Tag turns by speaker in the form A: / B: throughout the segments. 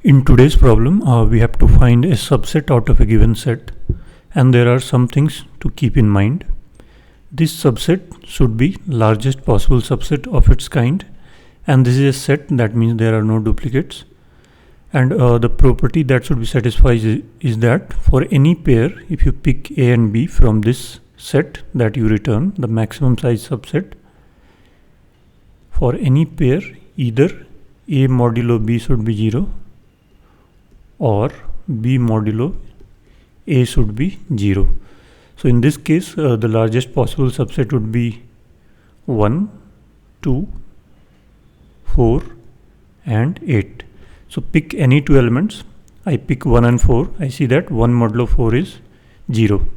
A: In today's problem, we have to find a subset out of a given set, and there are some things to keep in mind. This subset should be largest possible subset of its kind, and this is a set, that means there are no duplicates. And the property that should be satisfied is that for any pair, if you pick A and B from this set that you return, the maximum size subset, for any pair, either A modulo B should be 0 or B modulo A should be 0. So in this case, the largest possible subset would be 1, 2, 4 and 8. So pick any two elements. I pick 1 and 4. I see that 1 modulo 4 is 0.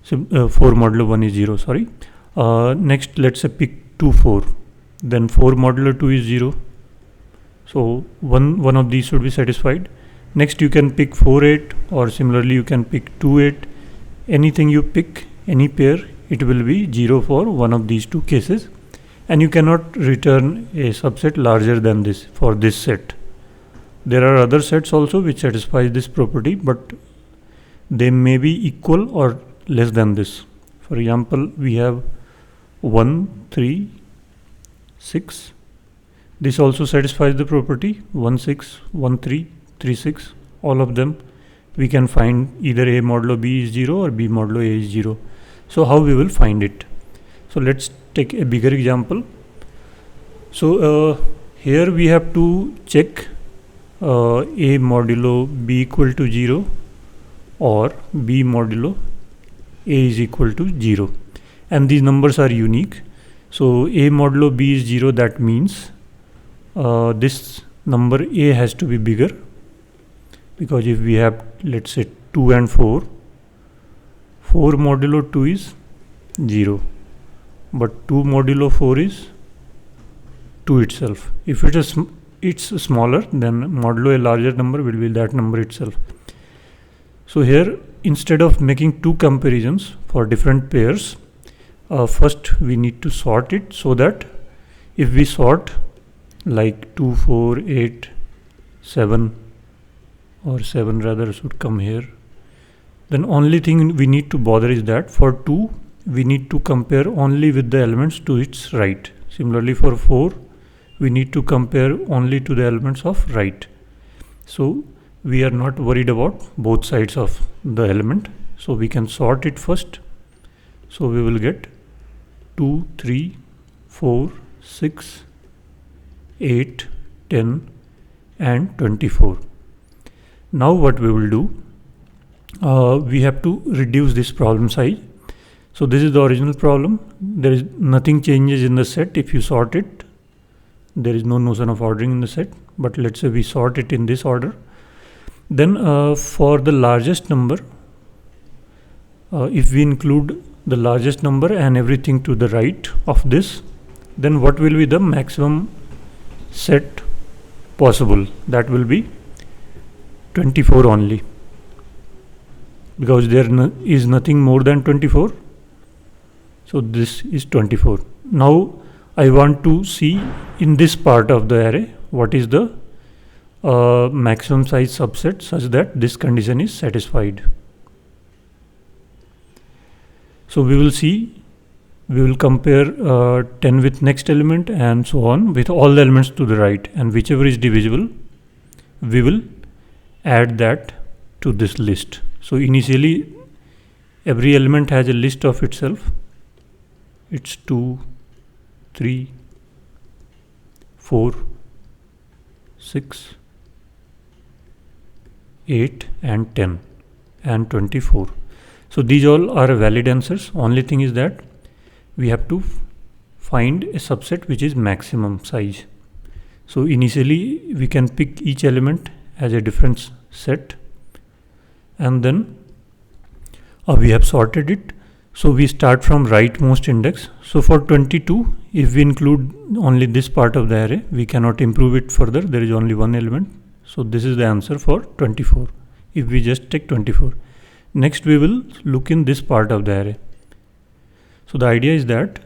A: So 4 modulo 1 is 0, sorry. Next, let's say pick 2, 4. Then 4 modulo 2 is 0. So one of these should be satisfied. Next, you can pick 4, 8, or similarly you can pick 2, 8. Anything you pick, any pair, it will be 0 for one of these two cases. And you cannot return a subset larger than this for this set. There are other sets also which satisfy this property, but they may be equal or less than this. For example, we have 1, 3, 6. This also satisfies the property 1, 6, 1, 3, 3, 6. All of them we can find either A modulo B is 0 or B modulo A is 0. So how we will find it? So let's take a bigger example. So here we have to check A modulo B equal to 0 or B modulo A is equal to 0. And these numbers are unique. So A modulo B is 0, that means this number A has to be bigger, because if we have, let's say, 2 and 4, 4 modulo 2 is 0, but 2 modulo 4 is 2 itself. If it's smaller, then modulo a larger number will be that number itself. So here, instead of making two comparisons for different pairs, first we need to sort it, so that if we sort like 2, 4, 8, 7, or 7 rather should come here, then only thing we need to bother is that for 2 we need to compare only with the elements to its right. Similarly for 4 we need to compare only to the elements of right. So we are not worried about both sides of the element, so we can sort it first. So we will get 2, 3, 4, 6, 8, 10 and 24. Now what we will do, we have to reduce this problem size. So this is the original problem. There is nothing changes in the set if you sort it. There is no notion of ordering in the set, but let's say we sort it in this order. Then for the largest number, if we include the largest number and everything to the right of this, then what will be the maximum set possible? That will be 24 only, because there is nothing more than 24. So this is 24. Now I want to see in this part of the array what is the maximum size subset such that this condition is satisfied. So we will see, we will compare 10 with next element and so on with all the elements to the right, and whichever is divisible we will add that to this list. So initially every element has a list of itself. It's 2, 3, 4, 6, 8 and 10 and 24. So these all are valid answers. Only thing is that we have to find a subset which is maximum size. So initially we can pick each element as a different set, and then we have sorted it. So we start from rightmost index. So for 22, if we include only this part of the array, we cannot improve it further. There is only one element. So this is the answer for 24 if we just take 24. Next we will look in this part of the array. So the idea is that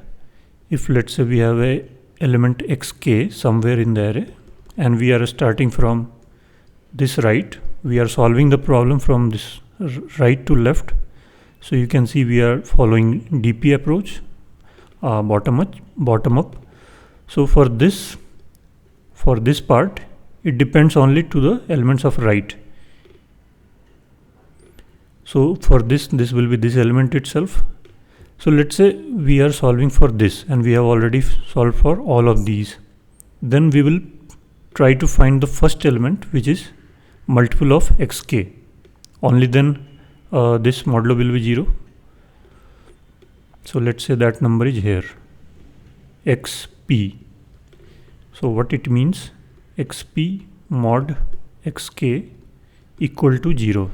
A: if let's say we have a element xk somewhere in the array, and we are starting from this right. We are solving the problem from this right to left. So you can see we are following DP approach, bottom up. So for this part, it depends only to the elements of right. So for this will be this element itself. So let's say we are solving for this and we have already solved for all of these. Then we will try to find the first element, which is multiple of xk. Only then this modulo will be 0. So let's say that number is here, xp. So what it means, xp mod xk equal to 0.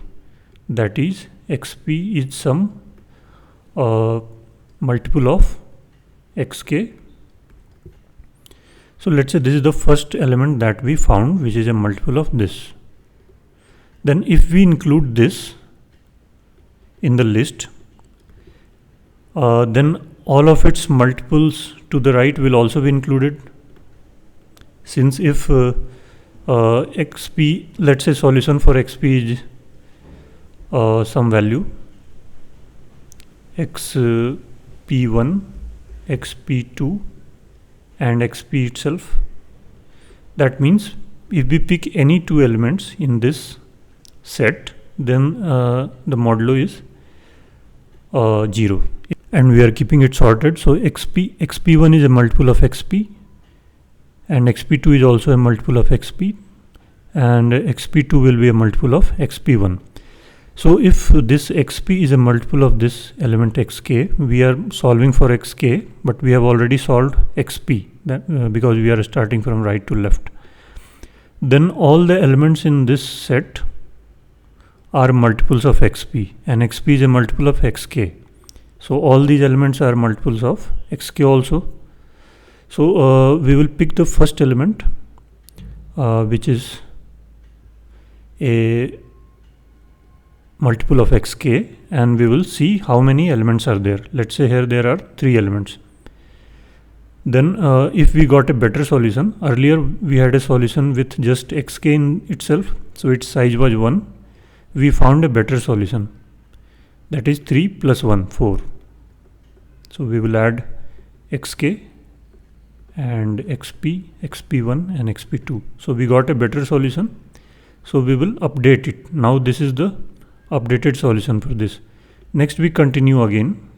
A: That is, xp is some multiple of xk. So let's say this is the first element that we found, which is a multiple of this. Then if we include this in the list, then all of its multiples to the right will also be included. Since if xp, let's say solution for xp is some value xp1, xp2 and xp itself. That means if we pick any two elements in this set, then the modulo is 0, and we are keeping it sorted. So xp1 is a multiple of xp, and xp2 is also a multiple of xp, and xp2 will be a multiple of xp1. So if this xp is a multiple of this element xk, we are solving for xk, but we have already solved xp, because we are starting from right to left. Then all the elements in this set are multiples of xp, and xp is a multiple of xk. So all these elements are multiples of xk also. So we will pick the first element, which is a multiple of xk, and we will see how many elements are there. Let's say here there are 3 elements. Then if we got a better solution, earlier we had a solution with just xk in itself, so its size was 1. We found a better solution, that is 3 plus 1, 4. So we will add xk and xp, xp1 and xp2. So we got a better solution, so we will update it. Now this is the updated solution for this. Next we continue again,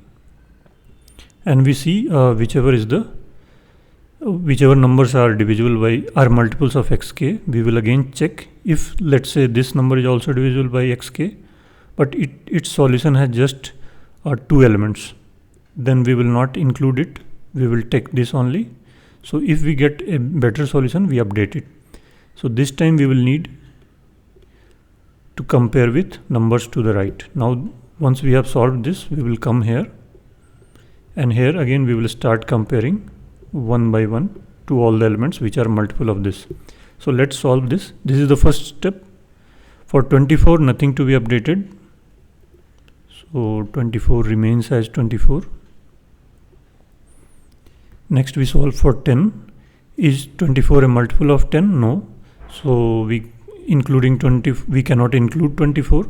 A: and we see whichever numbers are divisible by, are multiples of xk. We will again check if, let's say, this number is also divisible by xk, but its solution has just 2 elements, then we will not include it. We will take this only. So if we get a better solution, we update it. So this time we will need to compare with numbers to the right. Now once we have solved this, we will come here, and here again we will start comparing one by one to all the elements which are multiple of this. So let's solve this. This is the first step. For 24, nothing to be updated, so 24 remains as 24. Next we solve for 10. Is 24 a multiple of 10? No. So we cannot include 24.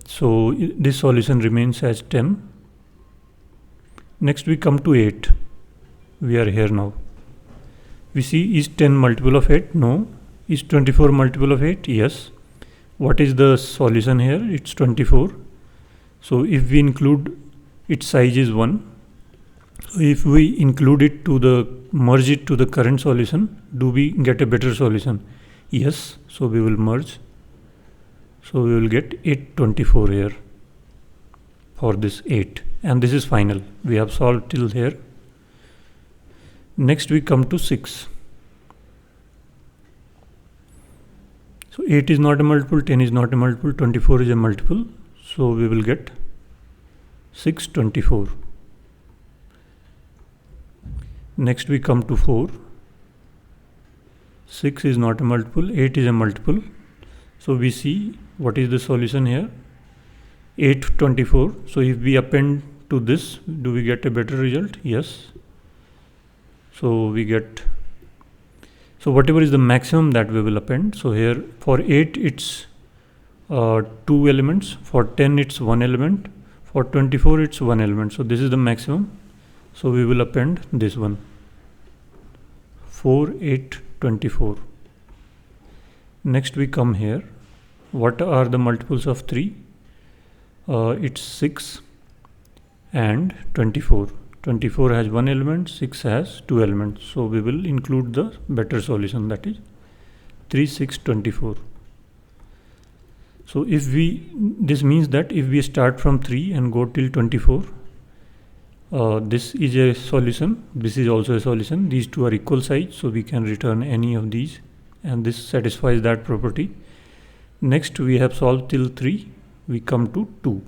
A: So this solution remains as 10. Next we come to 8. We are here now. We see, is 10 multiple of 8? No. Is 24 multiple of 8? Yes. What is the solution here? It's 24. So if we include, its size is 1. So if we include it merge it to the current solution, do we get a better solution? Yes. So we will merge. So we will get 824 here for this 8, and this is final. We have solved till here. Next we come to 6. So 8 is not a multiple, 10 is not a multiple, 24 is a multiple. So we will get 624. Next we come to 4. 6 is not a multiple, 8 is a multiple. So we see what is the solution here, 824. So if we append to this, do we get a better result? Yes. So we get, So whatever is the maximum that we will append. So here for 8 it's 2 elements, for 10 it's 1 element, for 24 it's 1 element. So this is the maximum. So we will append this one, 4, 8, 24. Next we come here. What are the multiples of 3? It's 6 and 24. 24 has 1 element, 6 has 2 elements. So we will include the better solution, that is 3, 6, 24. So this means that if we start from 3 and go till 24, this is a solution, this is also a solution. These two are equal size, so we can return any of these, and this satisfies that property. Next we have solved till 3, we come to 2.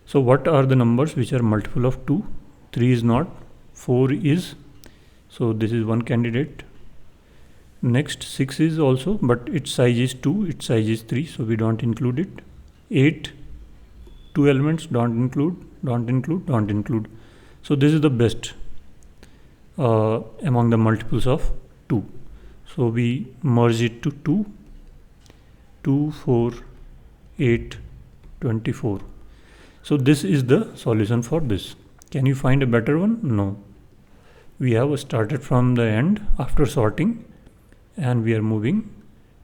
A: So what are the numbers which are multiple of 2? 3 is not, 4 is, so this is one candidate. Next 6 is also, but its size is 2, its size is 3, so we don't include it. 8, 2 elements, don't include. So this is the best among the multiples of 2. So we merge it to 2, 2, 4, 8, 24. So this is the solution for this. Can you find a better one? No. We have started from the end after sorting, and we are moving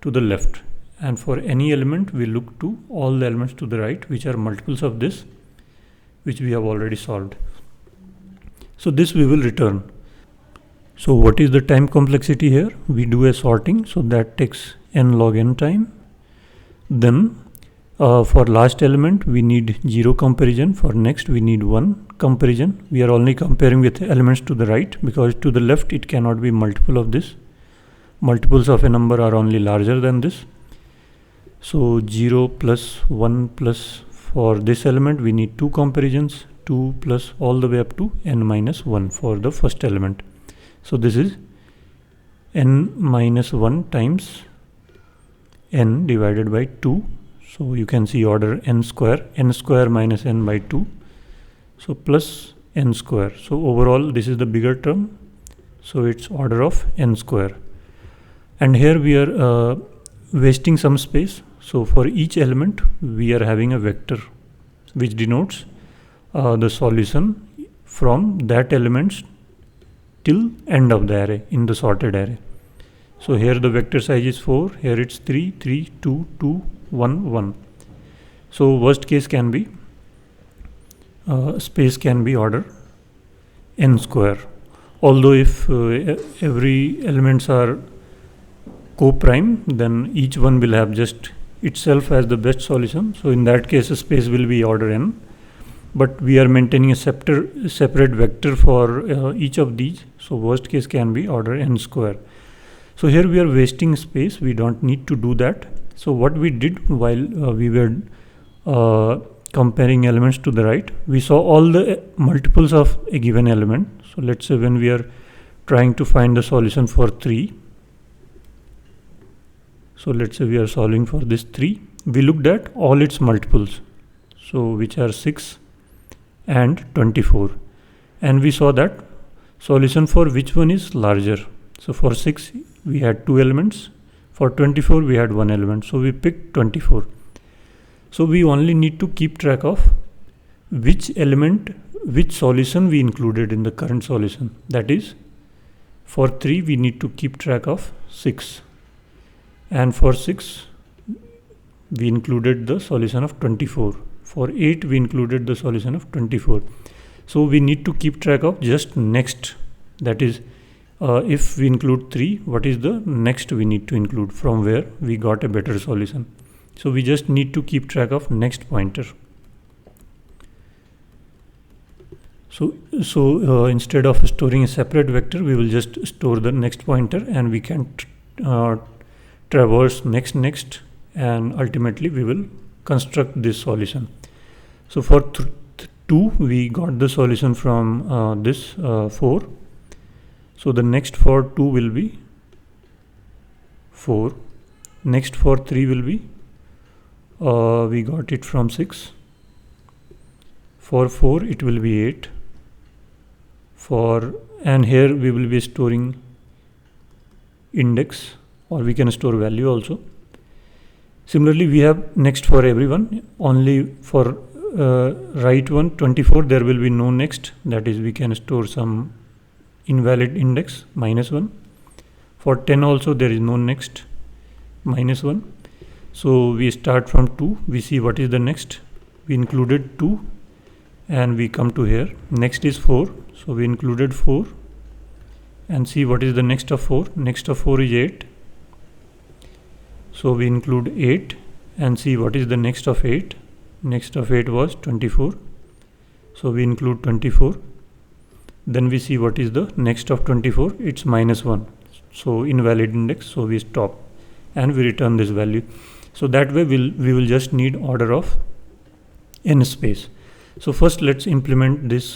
A: to the left. And for any element, we look to all the elements to the right, which are multiples of this, which we have already solved. So this we will return. So what is the time complexity here? We do a sorting, so that takes n log n time. Then for last element we need 0 comparison, for next we need 1 comparison. We are only comparing with elements to the right, because to the left it cannot be multiple of this. Multiples of a number are only larger than this. So 0 plus 1 plus, for this element we need 2 comparisons, 2 plus all the way up to n minus 1 for the first element. So this is n minus 1 times n divided by 2. So you can see order n square minus n by 2. So plus n square. So overall this is the bigger term. So it's order of n square. And here we are wasting some space. So for each element we are having a vector which denotes the solution from that element till end of the array in the sorted array. So here the vector size is 4, here it's 3, 3, 2, 2, 1, 1. So worst case can be space can be order n square. Although if every elements are co-prime, then each one will have just itself as the best solution. So in that case, a space will be order n. But we are maintaining a separate vector for each of these. So worst case can be order n square. So here we are wasting space. We don't need to do that. So what we did while we were comparing elements to the right, we saw all the multiples of a given element. So let's say when we are trying to find the solution for 3. So let's say we are solving for this 3. We looked at all its multiples, so which are 6 and 24. And we saw that solution for which one is larger. So for 6 we had 2 elements, for 24 we had 1 element. So we picked 24. So we only need to keep track of which element, which solution we included in the current solution. That is, for 3 we need to keep track of 6. And for 6 we included the solution of 24. For 8 we included the solution of 24. So we need to keep track of just next. That is, if we include 3, what is the next we need to include from where we got a better solution. So we just need to keep track of next pointer. So instead of storing a separate vector, we will just store the next pointer, and we can traverse next, and ultimately we will construct this solution. So for 2 we got the solution from this 4. So the next for 2 will be 4. Next for 3 will be we got it from 6. For 4 it will be 8. And here we will be storing index, or we can store value also. Similarly, we have next for everyone. Only for right one 24 there will be no next, that is we can store some invalid index -1. For 10 also there is no next, -1. So we start from 2, we see what is the next, we included 2, and we come to here, next is 4, so we included 4, and see what is the next of 4, next of 4 is 8, so we include 8, and see what is the next of 8, next of 8 was 24, so we include 24, then we see what is the next of 24, it's -1, so invalid index, so we stop and we return this value. So that way we will just need order of n space. So first let's implement this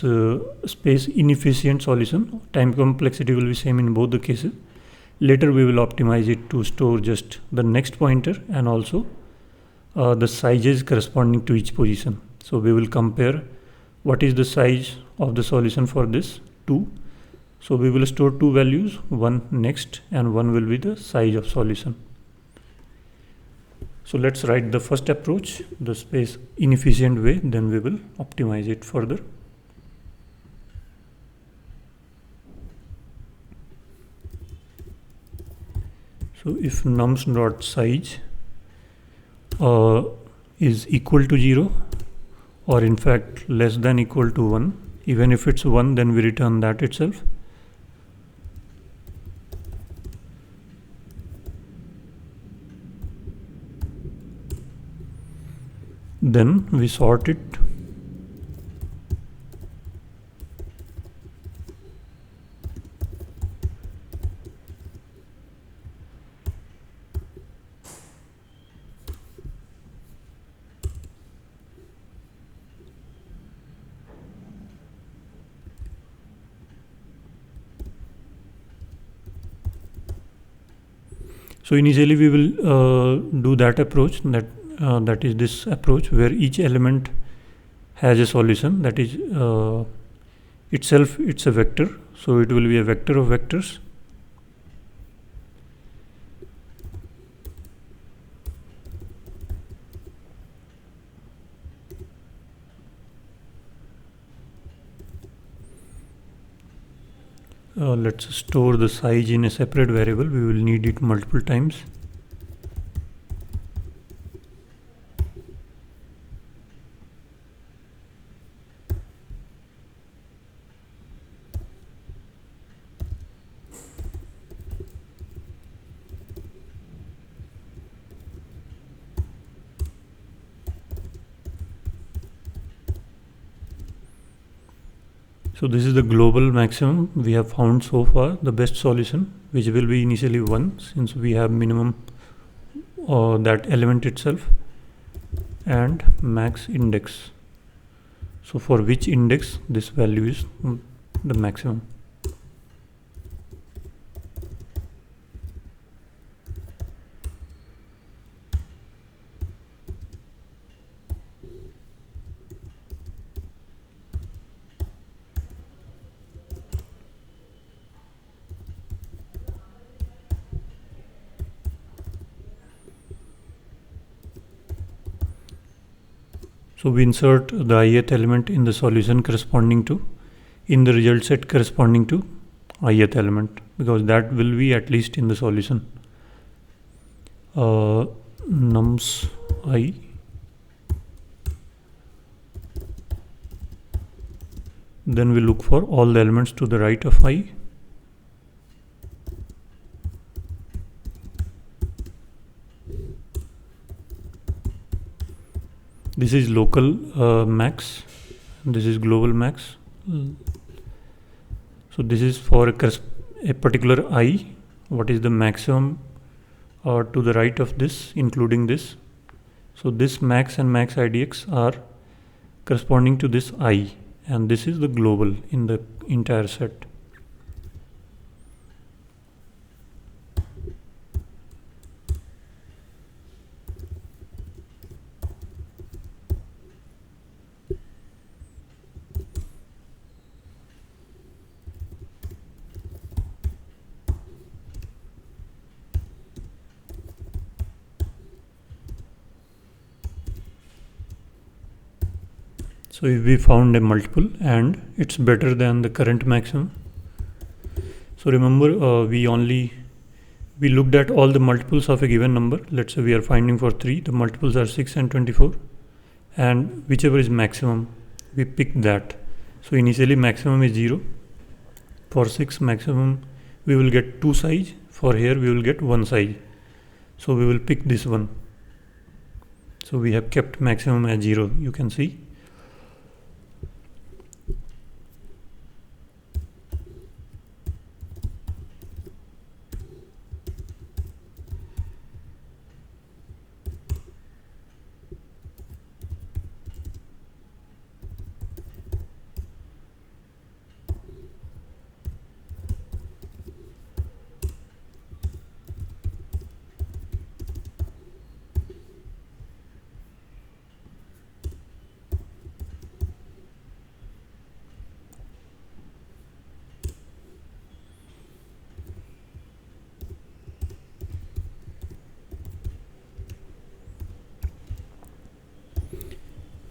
A: space inefficient solution. Time complexity will be same in both the cases. Later we will optimize it to store just the next pointer and also the sizes corresponding to each position. So we will compare what is the size of the solution for this 2. So we will store 2 values, one next and one will be the size of solution. So let's write the first approach, the space inefficient way, then we will optimize it further. So if nums dot size is equal to 0, or in fact less than equal to 1, even if it's 1 then we return that itself. Then we sort it. So initially we will do that approach, that is this approach where each element has a solution, that is itself it's a vector, so it will be a vector of vectors. Let's store the size in a separate variable, we will need it multiple times. So this is the global maximum we have found so far, the best solution, which will be initially 1 since we have minimum that element itself, and max index. So for which index this value is the maximum. So we insert the ith element in the solution corresponding to, in the result set corresponding to ith element, because that will be at least in the solution. Nums I, then we look for all the elements to the right of I. This is local max, this is global max. So this is for a particular I, what is the maximum to the right of this, including this. So this max and max IDX are corresponding to this I, and this is the global in the entire set. So if we found a multiple and it's better than the current maximum, so remember we looked at all the multiples of a given number. Let's say we are finding for 3, the multiples are 6 and 24, and whichever is maximum we pick that. So initially maximum is 0. For 6 maximum we will get 2 size, for here we will get 1 size, so we will pick this one. So we have kept maximum as 0, you can see.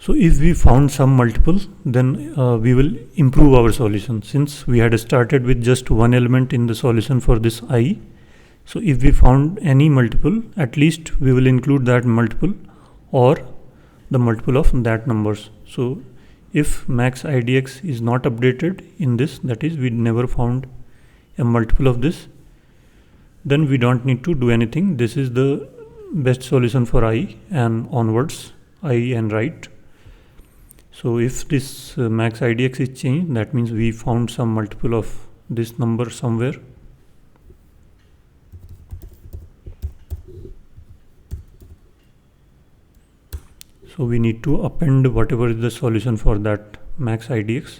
A: So if we found some multiple, then we will improve our solution. Since we had started with just one element in the solution for this I, so if we found any multiple, at least we will include that multiple or the multiple of that numbers. So if max IDX is not updated in this, that is we never found a multiple of this, then we don't need to do anything. This is the best solution for I and onwards, I and right. So if this max IDX is changed, that means we found some multiple of this number somewhere. So we need to append whatever is the solution for that max IDX.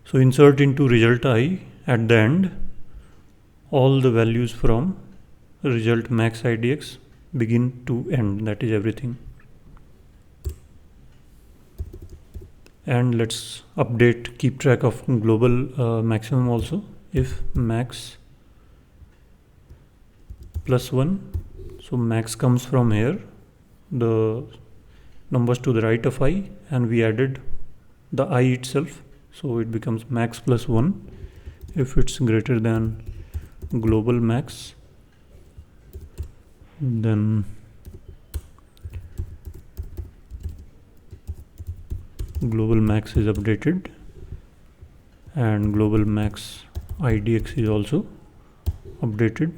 A: So insert into result I at the end all the values from result max IDX begin to end, that is everything. And let's update, keep track of global maximum also. If max plus 1, so max comes from here, the numbers to the right of I, and we added the I itself, so it becomes max plus 1 if it's greater than global max. Then global max is updated and global max IDX is also updated.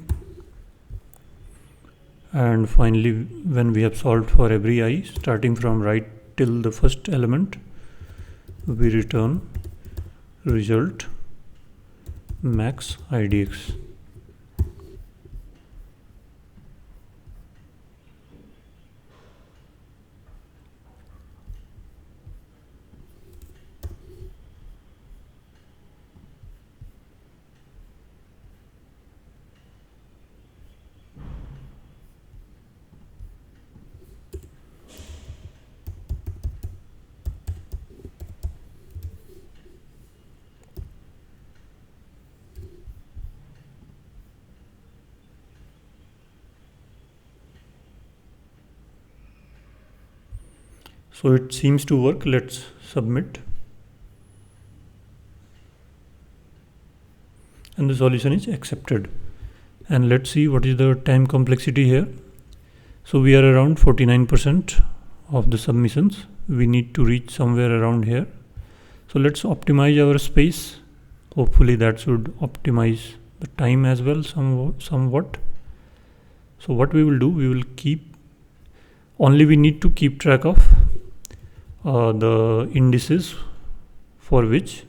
A: And finally, when we have solved for every I starting from right till the first element, we return result max IDX. So it seems to work. Let's submit. And the solution is accepted. And let's see what is the time complexity here. So we are around 49% of the submissions. We need to reach somewhere around here. So let's optimize our space. Hopefully that should optimize the time as well somewhat. So what we will do, we will we need to keep track of the indices for which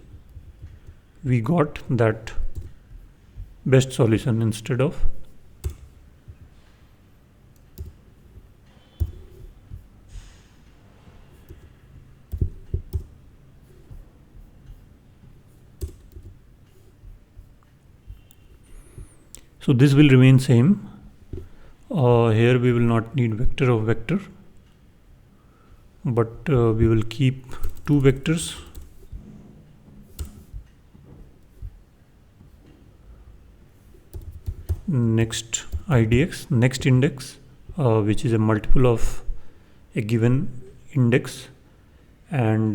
A: we got that best solution instead of So this will remain same. Here we will not need vector of vector, but we will keep two vectors. Next IDX, next index, which is a multiple of a given index, and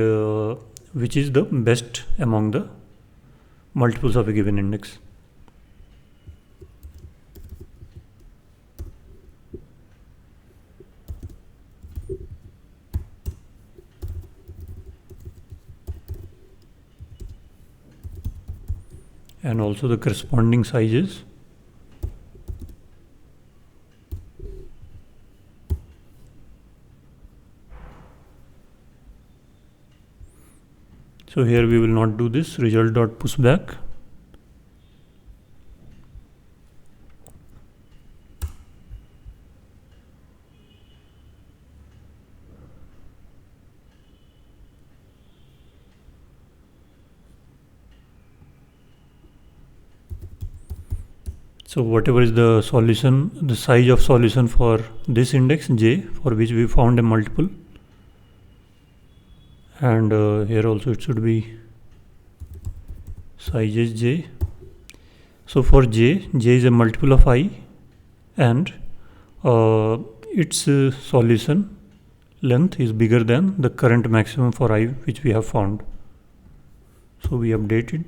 A: which is the best among the multiples of a given index. And also the corresponding sizes. So here we will not do this result.pushback. So whatever is the solution, the size of solution for this index j, for which we found a multiple, and here also it should be size is j. So for j is a multiple of I, and its solution length is bigger than the current maximum for I which we have found. So we update it.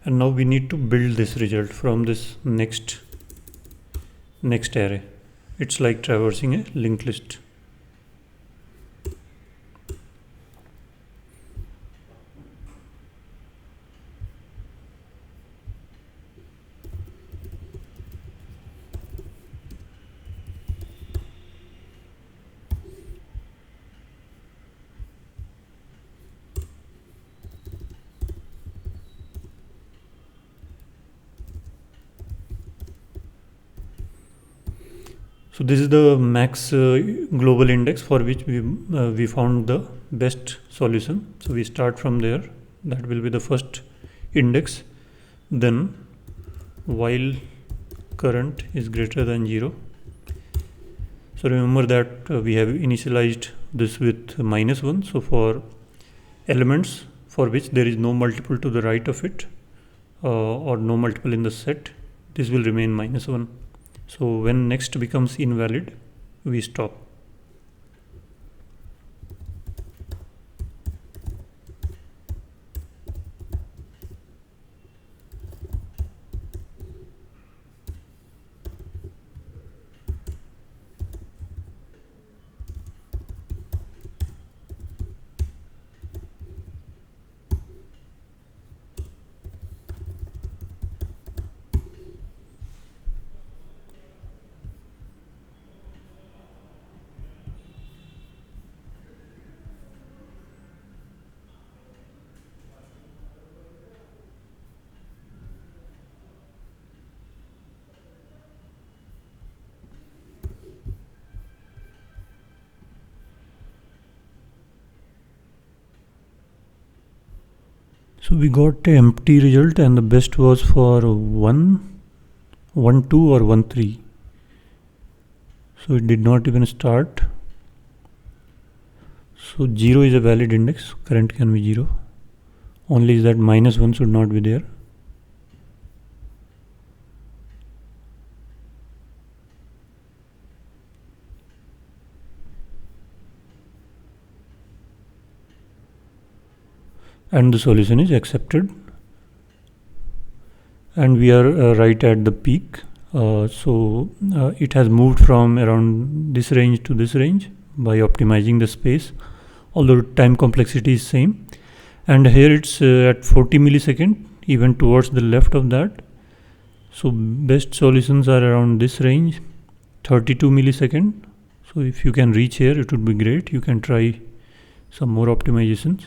A: And now we need to build this result from this next array. It's like traversing a linked list. So this is the max global index for which we found the best solution. So we start from there. That will be the first index. Then while current is greater than 0. So remember that we have initialized this with -1. So for elements for which there is no multiple to the right of it, or no multiple in the set, this will remain -1. So when next becomes invalid, we stop. So we got an empty result, and the best was for 1, 1, 2 or 1, 3. So it did not even start. So 0 is a valid index, current can be 0. Only is that -1 should not be there. and the solution is accepted, and we are right at the peak. So it has moved from around this range to this range by optimizing the space, although time complexity is same. And here it's at 40 millisecond, even towards the left of that. So best solutions are around this range, 32 millisecond. So if you can reach here, it would be great. You can try some more optimizations.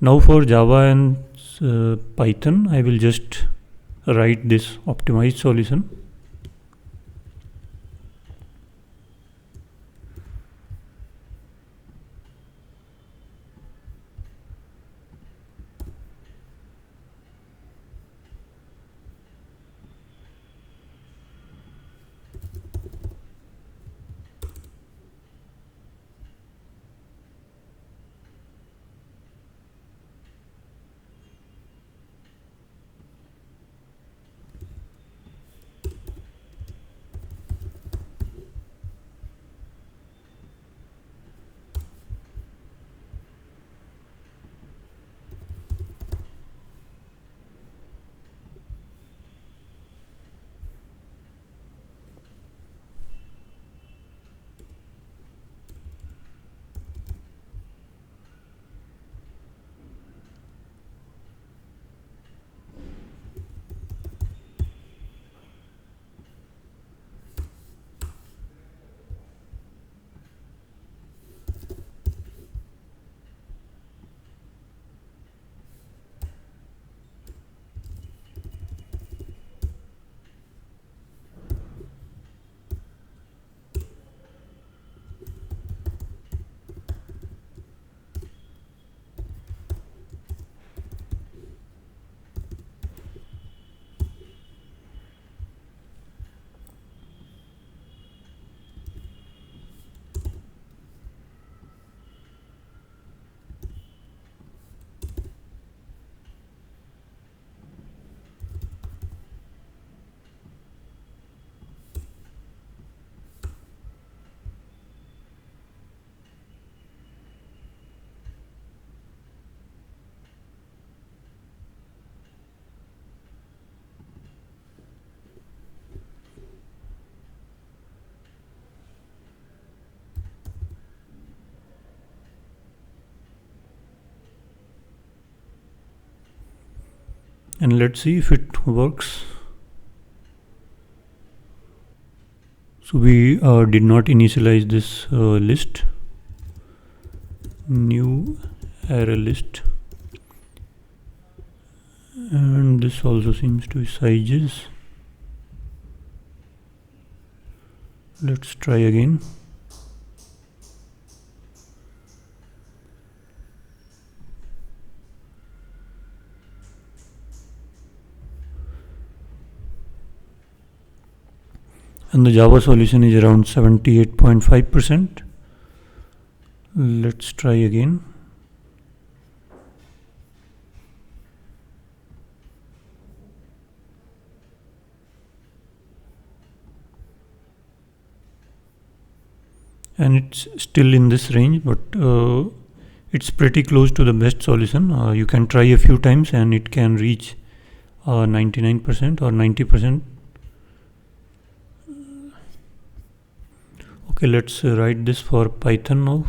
A: Now for Java and Python, I will just write this optimized solution. And let's see if it works. So we did not initialize this list. New array list, and this also seems to be sizes. Let's try again. And the Java solution is around 78.5%. Let's try again. And it's still in this range, but it's pretty close to the best solution. You can try a few times and it can reach 99% or 90%. Okay, let's write this for Python now.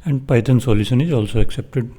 A: and Python solution is also accepted.